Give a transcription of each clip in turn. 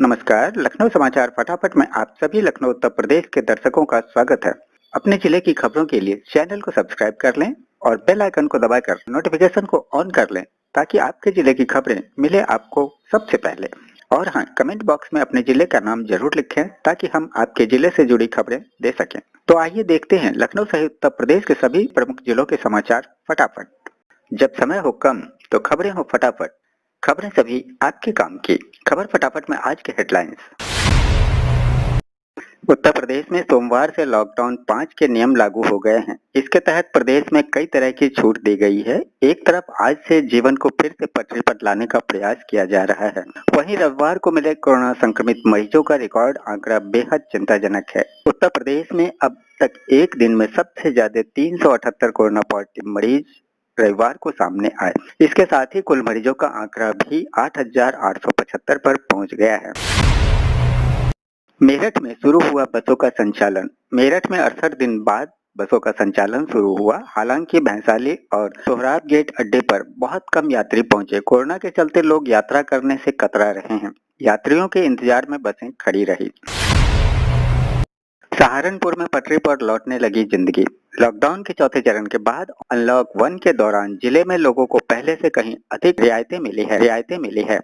नमस्कार, लखनऊ समाचार फटाफट में आप सभी लखनऊ उत्तर प्रदेश के दर्शकों का स्वागत है। अपने जिले की खबरों के लिए चैनल को सब्सक्राइब कर लें और बेल आइकन को दबाकर नोटिफिकेशन को ऑन कर लें ताकि आपके जिले की खबरें मिले आपको सबसे पहले। और हाँ, कमेंट बॉक्स में अपने जिले का नाम जरूर लिखें ताकि हम आपके जिले से जुड़ी खबरें दे सकें। तो आइए देखते हैं लखनऊ सहित उत्तर प्रदेश के सभी प्रमुख जिलों के समाचार फटाफट। जब समय हो कम तो खबरें हो फटाफट, खबरें सभी आपके काम की। खबर फटाफट में आज के हेडलाइंस। उत्तर प्रदेश में सोमवार से लॉकडाउन 5 के नियम लागू हो गए हैं। इसके तहत प्रदेश में कई तरह की छूट दी गई है। एक तरफ आज से जीवन को फिर से पटरी पर लाने का प्रयास किया जा रहा है, वहीं रविवार को मिले कोरोना संक्रमित मरीजों का रिकॉर्ड आंकड़ा बेहद चिंताजनक है। उत्तर प्रदेश में अब तक एक दिन में सबसे ज्यादा 378 कोरोना पॉजिटिव मरीज रविवार को सामने आए। इसके साथ ही कुल मरीजों का आंकड़ा भी 8,875 पर पहुंच गया है। मेरठ में शुरू हुआ बसों का संचालन। मेरठ में 68 दिन बाद बसों का संचालन शुरू हुआ। हालांकि भैंसाली और सोहराब गेट अड्डे पर बहुत कम यात्री पहुंचे। कोरोना के चलते लोग यात्रा करने से कतरा रहे हैं। यात्रियों के इंतजार में बसें खड़ी रही। सहारनपुर में पटरी पर लौटने लगी जिंदगी। लॉकडाउन के चौथे चरण के बाद अनलॉक 1 के दौरान जिले में लोगों को पहले से कहीं अधिक रियायतें मिली है।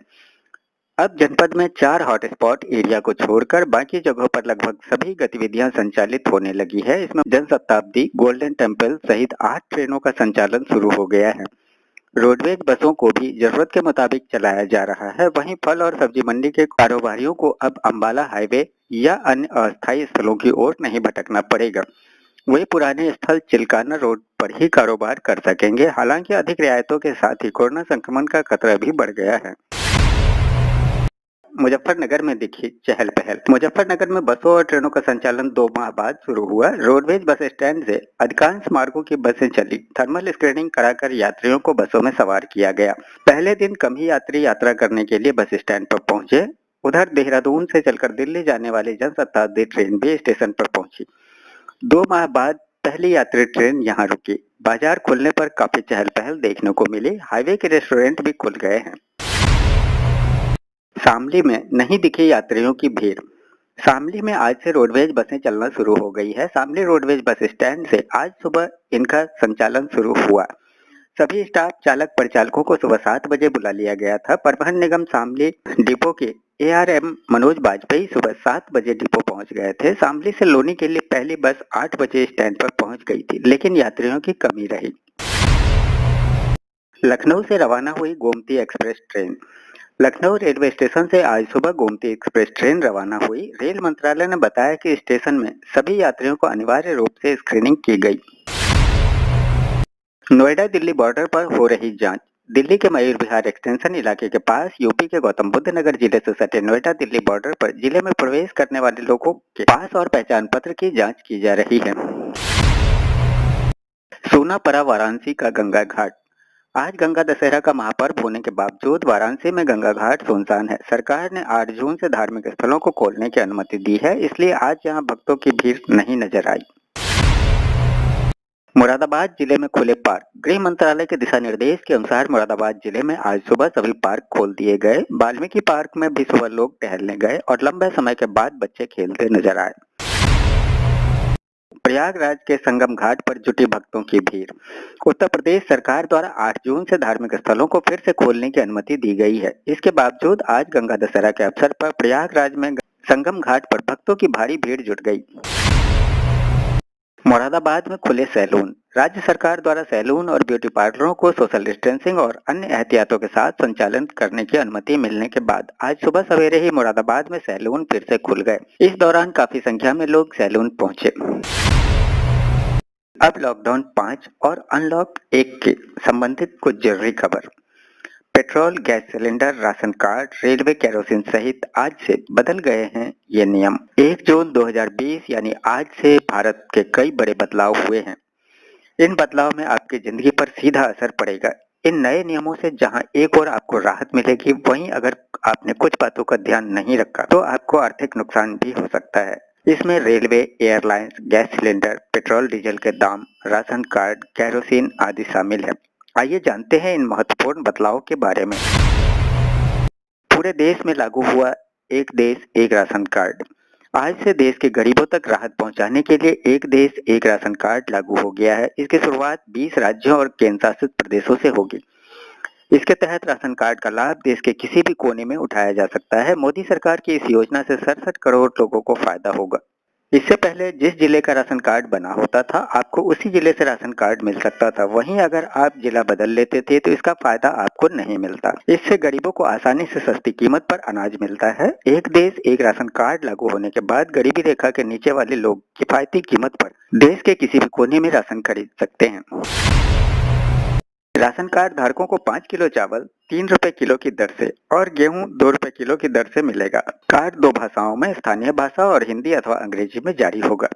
अब जनपद में 4 हॉटस्पॉट एरिया को छोड़कर बाकी जगहों पर लगभग सभी गतिविधियां संचालित होने लगी है। इसमें जनशताब्दी, गोल्डन टेम्पल सहित 8 ट्रेनों का संचालन शुरू हो गया है। रोडवेज बसों को भी जरूरत के मुताबिक चलाया जा रहा है। वहीं फल और सब्जी मंडी के कारोबारियों को अब अंबाला हाईवे या अन्य अस्थायी स्थलों की ओर नहीं भटकना पड़ेगा। वे पुराने स्थल चिलकाना रोड पर ही कारोबार कर सकेंगे। हालांकि अधिक रियायतों के साथ ही कोरोना संक्रमण का खतरा भी बढ़ गया है। मुजफ्फरनगर में दिखी चहल पहल। मुजफ्फरनगर में बसों और ट्रेनों का संचालन 2 माह बाद शुरू हुआ। रोडवेज बस स्टैंड से अधिकांश मार्गों की बसें चली। थर्मल स्क्रीनिंग कराकर यात्रियों को बसों में सवार किया गया। पहले दिन कम ही यात्री यात्रा करने के लिए बस स्टैंड पर पहुंचे। उधर देहरादून से चलकर दिल्ली जाने वाली जनशताब्दी ट्रेन भी स्टेशन पर पहुंची। 2 माह बाद पहली यात्री ट्रेन यहां रुकी। बाजार खुलने पर काफी चहल पहल देखने को मिली। हाईवे के रेस्टोरेंट भी खुल गए हैं। शामली में नहीं दिखी यात्रियों की भीड़। शामली में आज से रोडवेज बसें चलना शुरू हो गई है। शामली रोडवेज बस स्टैंड से आज सुबह इनका संचालन शुरू हुआ। सभी स्टाफ चालक परिचालकों को सुबह 7 बजे बुला लिया गया था। परिवहन निगम शामली डिपो के ARM मनोज बाजपेयी सुबह 7 बजे डिपो पहुंच गए थे। शामली से लोनी के लिए पहली बस 8 बजे स्टैंड पर पहुंच गई थी, लेकिन यात्रियों की कमी रही। लखनऊ से रवाना हुई Gomti express train. Lucknow railway station से आज सुबह गोमती एक्सप्रेस ट्रेन रवाना हुई। रेल मंत्रालय ने बताया कि स्टेशन में सभी यात्रियों को अनिवार्य रूप से स्क्रीनिंग की गई। नोएडा दिल्ली बॉर्डर पर हो रही जांच। दिल्ली के मयूर विहार एक्सटेंशन इलाके के पास यूपी के गौतम बुद्ध नगर जिले से सटे नोएडा दिल्ली बॉर्डर पर जिले में प्रवेश करने वाले लोगों के पास और पहचान पत्र की जांच की जा रही है। सूना पड़ा वाराणसी का गंगा घाट। आज गंगा दशहरा का महापर्व होने के बावजूद वाराणसी में गंगा घाट सुनसान है। सरकार ने 8 जून से धार्मिक स्थलों को खोलने की अनुमति दी है, इसलिए आज यहां भक्तों की भीड़ नहीं नजर आई। मुरादाबाद जिले में खुले पार्क। गृह मंत्रालय के दिशा निर्देश के अनुसार मुरादाबाद जिले में आज सुबह सभी पार्क खोल दिए गए। वाल्मीकि पार्क में भी सुबह लोग टहलने गए और लंबे समय के बाद बच्चे खेलते नजर आए। प्रयागराज के संगम घाट पर जुटी भक्तों की भीड़। उत्तर प्रदेश सरकार द्वारा 8 जून से धार्मिक स्थलों को फिर से खोलने की अनुमति दी गई है। इसके बावजूद आज गंगा दशहरा के अवसर पर प्रयागराज में संगम घाट पर भक्तों की भारी भीड़ जुट गई। मुरादाबाद में खुले सैलून। राज्य सरकार द्वारा सैलून और ब्यूटी पार्लरों को सोशल डिस्टेंसिंग और अन्य एहतियातों के साथ संचालन करने की अनुमति मिलने के बाद आज सुबह सवेरे ही मुरादाबाद में सैलून फिर से खुल गए। इस दौरान काफी संख्या में लोग सैलून पहुंचे। अब लॉकडाउन 5 और अनलॉक 1 के संबंधित कुछ जरूरी खबर। Petrol, gas cylinder, ration card, railway kerosene सहित आज से बदल गए हैं ये नियम। 1 जून 2020 यानी आज से भारत के कई बड़े बदलाव हुए हैं। इन बदलाव में आपकी जिंदगी पर सीधा असर पड़ेगा। इन नए नियमों से जहां एक और आपको राहत मिलेगी, वहीं अगर आपने कुछ बातों का ध्यान नहीं रखा तो आपको आर्थिक नुकसान भी हो सकता है। इसमें railway, airlines, gas cylinder, petrol diesel के दाम, राशन कार्ड, केरोसिन आदि शामिल है। आइए जानते हैं इन महत्वपूर्ण बदलावों के बारे में। पूरे देश में लागू हुआ एक देश एक राशन कार्ड। आज से देश के गरीबों तक राहत पहुंचाने के लिए एक देश एक राशन कार्ड लागू हो गया है। इसकी शुरुआत 20 राज्यों और केंद्र शासित प्रदेशों से होगी। इसके तहत राशन कार्ड का लाभ देश के किसी भी कोने में उठाया जा सकता है। मोदी सरकार की इस योजना से 67 करोड़ लोगों को फायदा होगा। इससे पहले जिस जिले का राशन कार्ड बना होता था, आपको उसी जिले से राशन कार्ड मिल सकता था। वहीं अगर आप जिला बदल लेते थे तो इसका फायदा आपको नहीं मिलता। इससे गरीबों को आसानी से सस्ती कीमत पर अनाज मिलता है। एक देश एक राशन कार्ड लागू होने के बाद गरीबी रेखा के नीचे वाले लोग किफायती कीमत पर देश के किसी भी कोने में राशन खरीद सकते हैं। राशन कार्ड धारकों को 5 किलो चावल 3 रुपए किलो की दर से और गेहूं 2 रुपए किलो की दर से मिलेगा। कार्ड 2 भाषाओं में, स्थानीय भाषा और हिंदी अथवा अंग्रेजी में जारी होगा।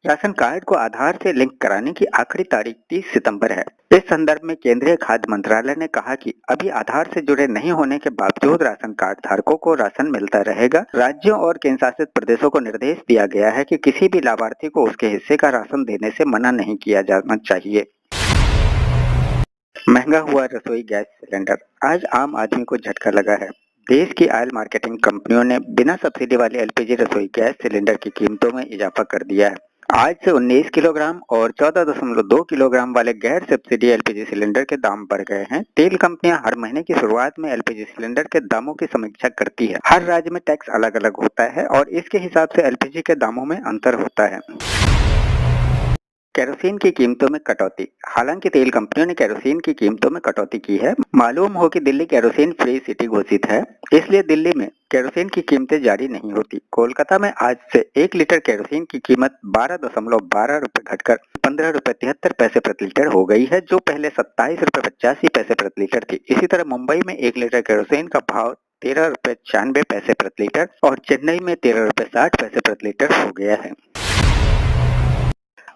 राशन कार्ड को आधार से लिंक कराने की आखिरी तारीख 30 सितंबर है। इस संदर्भ में केंद्रीय खाद्य मंत्रालय ने कहा कि अभी आधार से जुड़े नहीं होने के बावजूद राशन कार्ड धारकों को राशन मिलता रहेगा। राज्यों और केंद्र शासित प्रदेशों को निर्देश दिया गया है कि किसी भी लाभार्थी को उसके हिस्से का राशन देने से मना नहीं किया जाना चाहिए। महंगा हुआ रसोई गैस सिलेंडर, आज आम आदमी को झटका लगा है। देश की ऑयल मार्केटिंग कंपनियों ने बिना सब्सिडी वाले एलपीजी रसोई गैस सिलेंडर की कीमतों में इजाफा कर दिया है। आज से 19 किलोग्राम और 14.2 किलोग्राम वाले गैर सब्सिडी एलपीजी सिलेंडर के दाम बढ़ गए हैं। तेल कंपनियां हर महीने की शुरुआत में एलपीजी सिलेंडर के दामों की समीक्षा करती है। हर राज्य में टैक्स अलग अलग होता है और इसके हिसाब से एलपीजी के दामों में अंतर होता है। केरोसिन की कीमतों में कटौती, हालांकि तेल कंपनियों ने केरोसिन की कीमतों में कटौती की है। मालूम हो कि दिल्ली केरोसिन फ्री सिटी घोषित है, इसलिए दिल्ली में केरोसिन की कीमतें जारी नहीं होती। कोलकाता में आज से 1 लीटर केरोसिन की कीमत 12.12 रुपए घटकर 15 रुपए 73 पैसे प्रति लीटर हो गई है, जो पहले 27 रुपए 85 पैसे प्रति लीटर थी। इसी तरह मुंबई में 1 लीटर केरोसिन का भाव 13 रुपए 96 पैसे प्रति लीटर और चेन्नई में 13 रुपए 60 पैसे प्रति लीटर हो गया है।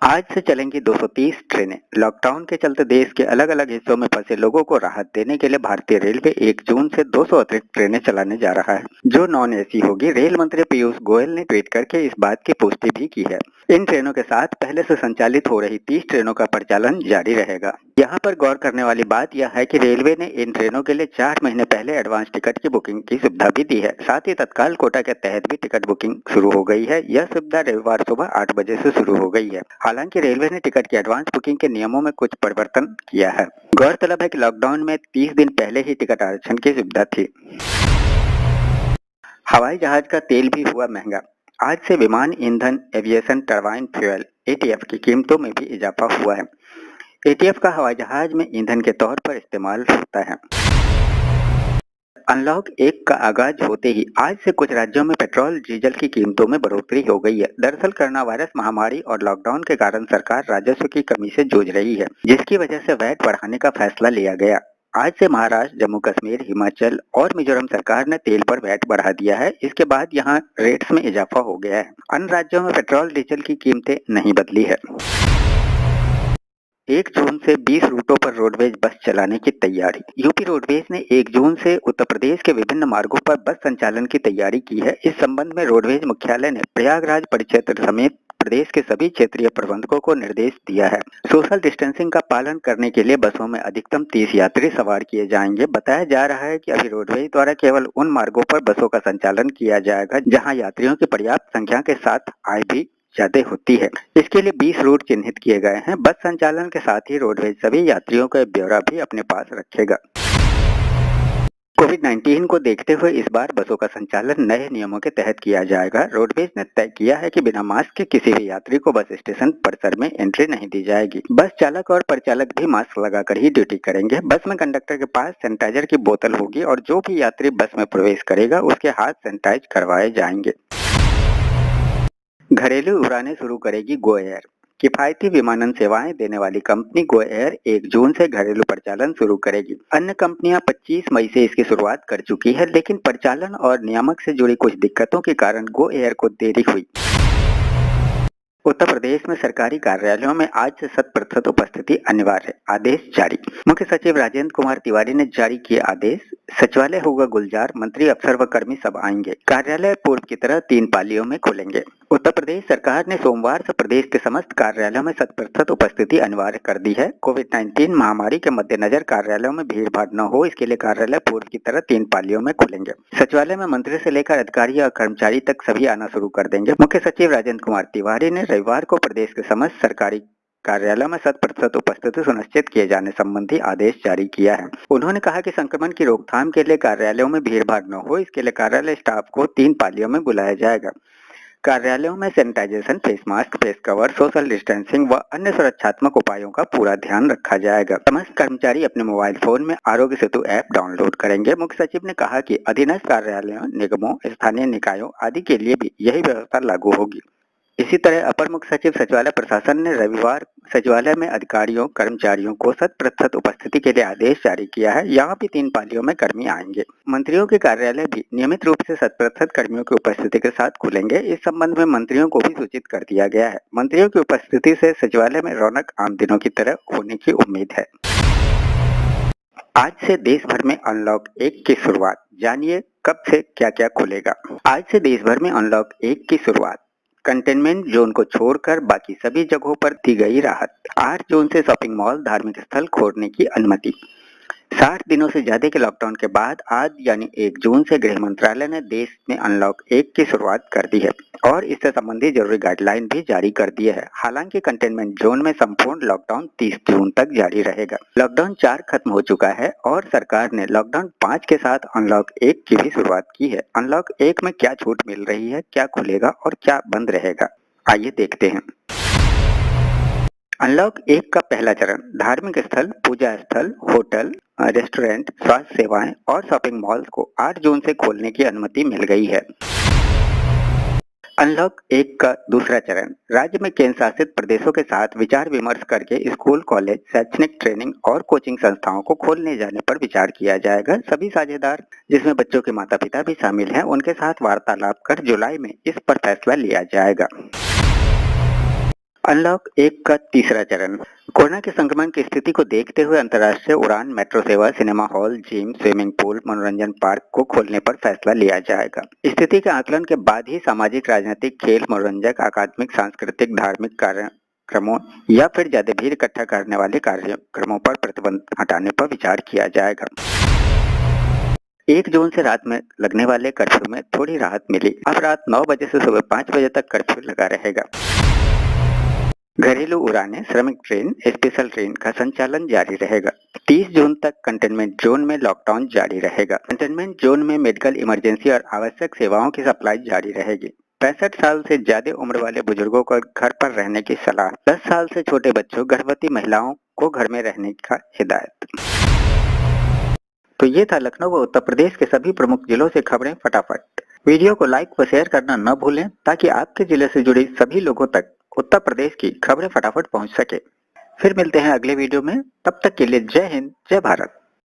आज से चलेंगी 230 ट्रेनें। लॉकडाउन के चलते देश के अलग अलग हिस्सों में फंसे लोगों को राहत देने के लिए भारतीय रेलवे 1 जून से 200 अतिरिक्त ट्रेनें चलाने जा रहा है, जो नॉन एसी होगी। रेल मंत्री पीयूष गोयल ने ट्वीट करके इस बात की पुष्टि भी की है। इन ट्रेनों के साथ पहले से संचालित हो रही 30 ट्रेनों का परिचालन जारी रहेगा। यहाँ पर गौर करने वाली बात यह है कि रेलवे ने इन ट्रेनों के लिए 4 महीने पहले एडवांस टिकट की बुकिंग की सुविधा भी दी है। साथ ही तत्काल कोटा के तहत भी टिकट बुकिंग शुरू हो गई है। यह सुविधा रविवार सुबह 8 बजे से शुरू हो गई है। हालांकि रेलवे ने टिकट की एडवांस बुकिंग के नियमों में कुछ परिवर्तन किया है। गौरतलब है कि लॉकडाउन में 30 दिन पहले ही टिकट आरक्षण की सुविधा थी। हवाई जहाज का तेल भी हुआ महंगा, आज से विमान ईंधन, एविएशन टरबाइन फ्यूल एटीएफ की कीमतों में भी इजाफा हुआ है। एटीएफ का हवाई जहाज में ईंधन के तौर पर इस्तेमाल होता है। अनलॉक 1 का आगाज होते ही आज से कुछ राज्यों में पेट्रोल डीजल की कीमतों में बढ़ोतरी हो गई है। दरअसल कोरोना वायरस महामारी और लॉकडाउन के कारण सरकार राजस्व की कमी से जूझ रही है, जिसकी वजह से वैट बढ़ाने का फैसला लिया गया। आज से महाराष्ट्र, जम्मू कश्मीर, हिमाचल और मिजोरम सरकार ने तेल पर वैट बढ़ा दिया है। इसके बाद यहाँ रेट्स में इजाफा हो गया है। अन्य राज्यों में पेट्रोल डीजल की कीमतें नहीं बदली है। 1 जून से 20 रूटों पर रोडवेज बस चलाने की तैयारी। यूपी रोडवेज ने 1 जून से उत्तर प्रदेश के विभिन्न मार्गों पर बस संचालन की तैयारी की है। इस संबंध में रोडवेज मुख्यालय ने प्रयागराज परिक्षेत्र समेत प्रदेश के सभी क्षेत्रीय प्रबंधकों को निर्देश दिया है। सोशल डिस्टेंसिंग का पालन करने के लिए बसों में अधिकतम 30 यात्री सवार किए जाएंगे। बताया जा रहा है कि अभी रोडवेज द्वारा केवल उन मार्गों पर बसों का संचालन किया जाएगा जहां यात्रियों की पर्याप्त संख्या के साथ आय भी ज्यादा होती है। इसके लिए 20 रूट चिन्हित किए गए हैं। बस संचालन के साथ ही रोडवेज सभी यात्रियों का ब्यौरा भी अपने पास रखेगा। कोविड-19 को देखते हुए इस बार बसों का संचालन नए नियमों के तहत किया जाएगा। रोडवेज ने तय किया है कि बिना मास्क के किसी भी यात्री को बस स्टेशन परिसर में एंट्री नहीं दी जाएगी। बस चालक और परिचालक भी मास्क लगाकर ही ड्यूटी करेंगे। बस में कंडक्टर के पास सैनिटाइजर की बोतल होगी और जो भी यात्री बस में प्रवेश करेगा उसके हाथ सैनिटाइज करवाए जाएंगे। घरेलू उड़ानें शुरू करेगी गो एयर। किफायती विमानन सेवाएं देने वाली कंपनी गो एयर 1 जून से घरेलू परिचालन शुरू करेगी। अन्य कंपनियां 25 मई से इसकी शुरुआत कर चुकी है, लेकिन परिचालन और नियामक से जुड़ी कुछ दिक्कतों के कारण गो एयर को देरी हुई। उत्तर प्रदेश में सरकारी कार्यालयों में आज से 100% उपस्थिति अनिवार्य, आदेश जारी। मुख्य सचिव राजेंद्र कुमार तिवारी ने जारी किए आदेश। सचिवालय होगा गुलजार, मंत्री अफसर व कर्मी सब आएंगे। कार्यालय पूर्व की तरह 3 पालियों में खुलेंगे। उत्तर प्रदेश सरकार ने सोमवार से प्रदेश के समस्त कार्यालयों में 100% उपस्थिति अनिवार्य कर दी है। कोविड-19 महामारी के मद्देनजर कार्यालयों में भीड़ भाड़ न हो, इसके लिए कार्यालय पूर्व की तरह 3 पालियों में खुलेंगे। सचिवालय में मंत्री से लेकर अधिकारी और कर्मचारी तक सभी आना शुरू कर देंगे। मुख्य सचिव राजेंद्र कुमार तिवारी ने रविवार को प्रदेश के समस्त सरकारी कार्यालयों में 100% उपस्थिति सुनिश्चित किए जाने संबंधी आदेश जारी किया है। उन्होंने कहा कि संक्रमण की रोकथाम के लिए कार्यालयों में भीड़ भाड़ न हो, इसके लिए कार्यालय स्टाफ को 3 पालियों में बुलाया जाएगा। कार्यालयों में sanitization, face mask, face cover, social distancing व अन्य सुरक्षात्मक उपायों का पूरा ध्यान रखा जाएगा। समस्त कर्मचारी अपने मोबाइल फोन में आरोग्य सेतु ऐप डाउनलोड करेंगे। मुख्य सचिव ने कहा कि अधीनस्थ कार्यालयों, निगमों, स्थानीय निकायों आदि के लिए भी यही व्यवस्था लागू होगी। इसी तरह अपर मुख्य सचिव सचिवालय प्रशासन ने रविवार सचिवालय में अधिकारियों, कर्मचारियों को 100% उपस्थिति के लिए आदेश जारी किया है। यहाँ भी 3 पालियों में कर्मी आएंगे। मंत्रियों के कार्यालय भी नियमित रूप से 100% कर्मियों की उपस्थिति के साथ खुलेंगे। इस संबंध में मंत्रियों को भी सूचित कर दिया गया है। मंत्रियों की उपस्थिति से सचिवालय में रौनक आम दिनों की तरह होने की उम्मीद है। आज से देश भर में अनलॉक 1 की शुरुआत, जानिए कब से क्या क्या खुलेगा। आज से देश भर में अनलॉक 1 की शुरुआत। कंटेनमेंट जोन को छोड़कर बाकी सभी जगहों पर दी गई राहत। 8 जून से शॉपिंग मॉल, धार्मिक स्थल खोलने की अनुमति। 60 दिनों से ज्यादा के लॉकडाउन के बाद आज यानी 1 जून से गृह मंत्रालय ने देश में अनलॉक 1 की शुरुआत कर दी है और इससे संबंधित जरूरी गाइडलाइन भी जारी कर दी है। हालांकि कंटेनमेंट जोन में संपूर्ण लॉकडाउन 30 जून तक जारी रहेगा। लॉकडाउन 4 खत्म हो चुका है और सरकार ने लॉकडाउन 5 के साथ अनलॉक 1 की भी शुरुआत की है। अनलॉक 1 में क्या छूट मिल रही है, क्या खुलेगा और क्या बंद रहेगा, आइए देखते हैं। अनलॉक 1 का पहला चरण धार्मिक स्थल, पूजा स्थल, होटल, रेस्टोरेंट, स्वास्थ्य सेवाएं और शॉपिंग मॉल्स को 8 जून से खोलने की अनुमति मिल गई है। अनलॉक 1 का दूसरा चरण राज्य में केंद्र शासित प्रदेशों के साथ विचार विमर्श करके स्कूल, कॉलेज, शैक्षणिक ट्रेनिंग और कोचिंग संस्थाओं को खोलने जाने पर विचार किया जाएगा। सभी साझेदार, जिसमें बच्चों के माता पिता भी शामिल हैं, उनके साथ वार्तालाप कर जुलाई में इस पर फैसला लिया जाएगा। अनलॉक 1 का तीसरा चरण कोरोना के संक्रमण की स्थिति को देखते हुए अंतर्राष्ट्रीय उड़ान, मेट्रो सेवा, cinema hall, gym, swimming pool, मनोरंजन पार्क को खोलने पर फैसला लिया जाएगा। स्थिति के आकलन के बाद ही सामाजिक, राजनीतिक, खेल, मनोरंजक, अकादमिक, सांस्कृतिक, धार्मिक कार्यक्रमों या फिर ज्यादा भीड़ इकट्ठा करने वाले कार्यक्रमों पर प्रतिबंध हटाने पर विचार किया जाएगा। 1 जून से रात में लगने वाले कर्फ्यू में थोड़ी राहत मिली। अब रात 9 बजे से सुबह 5 बजे तक कर्फ्यू लगा रहेगा। घरेलू उड़ानें, श्रमिक ट्रेन, स्पेशल ट्रेन का संचालन जारी रहेगा। 30 जून तक कंटेनमेंट जोन में लॉकडाउन जारी रहेगा। कंटेनमेंट जोन में मेडिकल इमरजेंसी और आवश्यक सेवाओं की सप्लाई जारी रहेगी। 65 साल से ज्यादा उम्र वाले बुजुर्गों को घर पर रहने की सलाह। 10 साल से छोटे बच्चों, गर्भवती महिलाओं को घर में रहने का हिदायत। तो ये था लखनऊ व उत्तर प्रदेश के सभी प्रमुख जिलों से खबरें फटाफट। वीडियो को लाइक व शेयर करना न भूलें ताकि आपके जिले से जुड़ी सभी लोगों तक उत्तर प्रदेश की खबरें फटाफट पहुंच सके। फिर मिलते हैं अगले वीडियो में, तब तक के लिए जय हिंद, जय भारत।